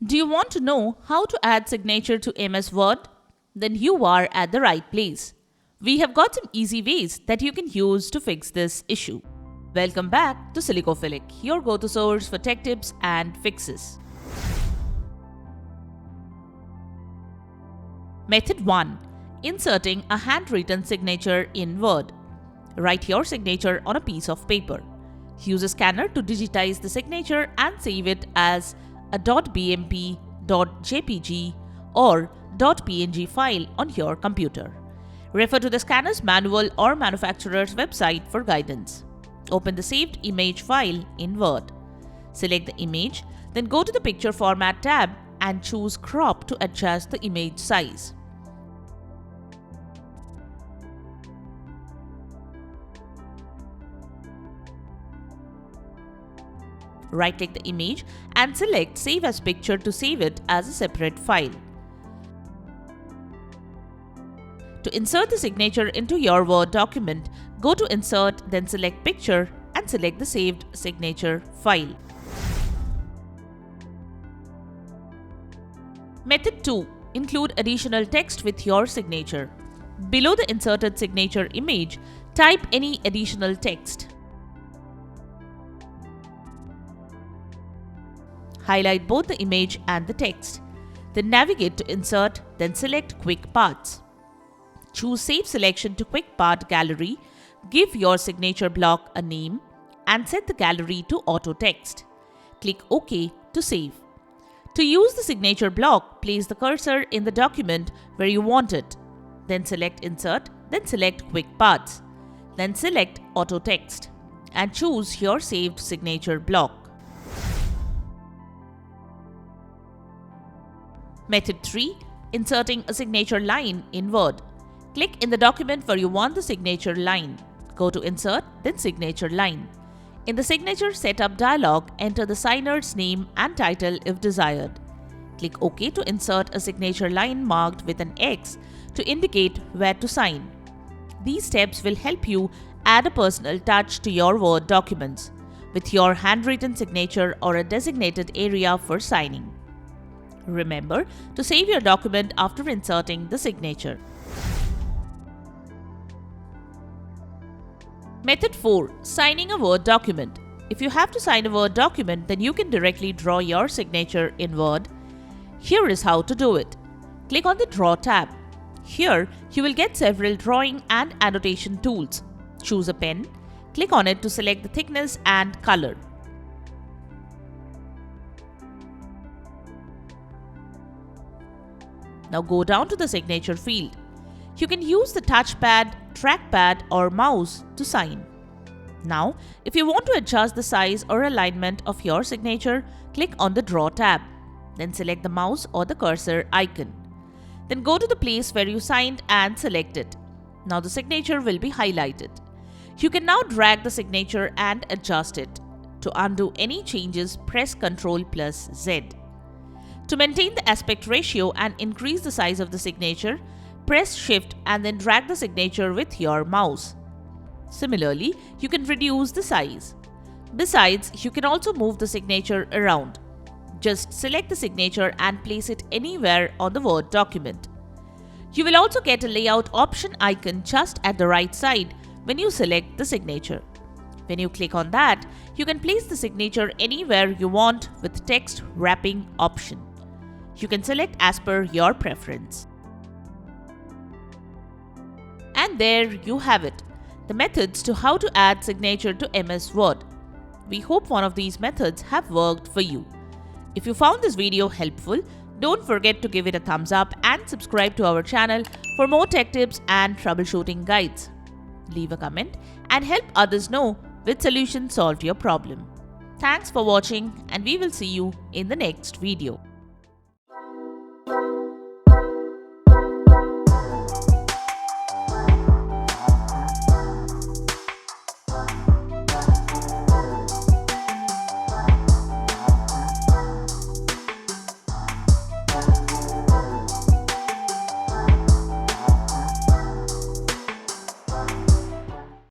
Do you want to know how to add signature to MS Word? Then you are at the right place. We have got some easy ways that you can use to fix this issue. Welcome back to Silicophilic, your go-to source for tech tips and fixes. Method 1. Inserting a handwritten signature in Word. Write your signature on a piece of paper. Use a scanner to digitize the signature and save it as a .bmp, .jpg or .png file on your computer. Refer to the scanner's manual or manufacturer's website for guidance. Open the saved image file in Word. Select the image, then go to the Picture Format tab and choose Crop to adjust the image size. Right-click the image and select Save as Picture to save it as a separate file. To insert the signature into your Word document, go to Insert, then select Picture and select the saved signature file. Method 2. Include additional text with your signature. Below the inserted signature image, type any additional text. Highlight both the image and the text. Then navigate to Insert, then select Quick Paths. Choose Save Selection to Quick Path Gallery, give your signature block a name, and set the gallery to Auto Text. Click OK to save. To use the signature block, place the cursor in the document where you want it. Then select Insert, then select Quick Paths. Then select Auto Text and choose your saved signature block. Method 3. Inserting a signature line in Word. Click in the document where you want the signature line. Go to Insert, then Signature Line. In the Signature Setup dialog, enter the signer's name and title if desired. Click OK to insert a signature line marked with an X to indicate where to sign. These steps will help you add a personal touch to your Word documents with your handwritten signature or a designated area for signing. Remember to save your document after inserting the signature. Method 4. Signing a Word document. If you have to sign a Word document, then you can directly draw your signature in Word. Here is how to do it. Click on the Draw tab. Here, you will get several drawing and annotation tools. Choose a pen. Click on it to select the thickness and color. Now go down to the signature field. You can use the touchpad, trackpad or mouse to sign. Now, if you want to adjust the size or alignment of your signature, click on the Draw tab. Then select the mouse or the cursor icon. Then go to the place where you signed and select it. Now the signature will be highlighted. You can now drag the signature and adjust it. To undo any changes, press Ctrl+Z. To maintain the aspect ratio and increase the size of the signature, press Shift and then drag the signature with your mouse. Similarly, you can reduce the size. Besides, you can also move the signature around. Just select the signature and place it anywhere on the Word document. You will also get a layout option icon just at the right side when you select the signature. When you click on that, you can place the signature anywhere you want with text wrapping option. You can select as per your preference. And there you have it, the methods to how to add signature to MS Word. We hope one of these methods have worked for you. If you found this video helpful, don't forget to give it a thumbs up and subscribe to our channel for more tech tips and troubleshooting guides. Leave a comment and help others know which solution solved your problem. Thanks for watching and we will see you in the next video.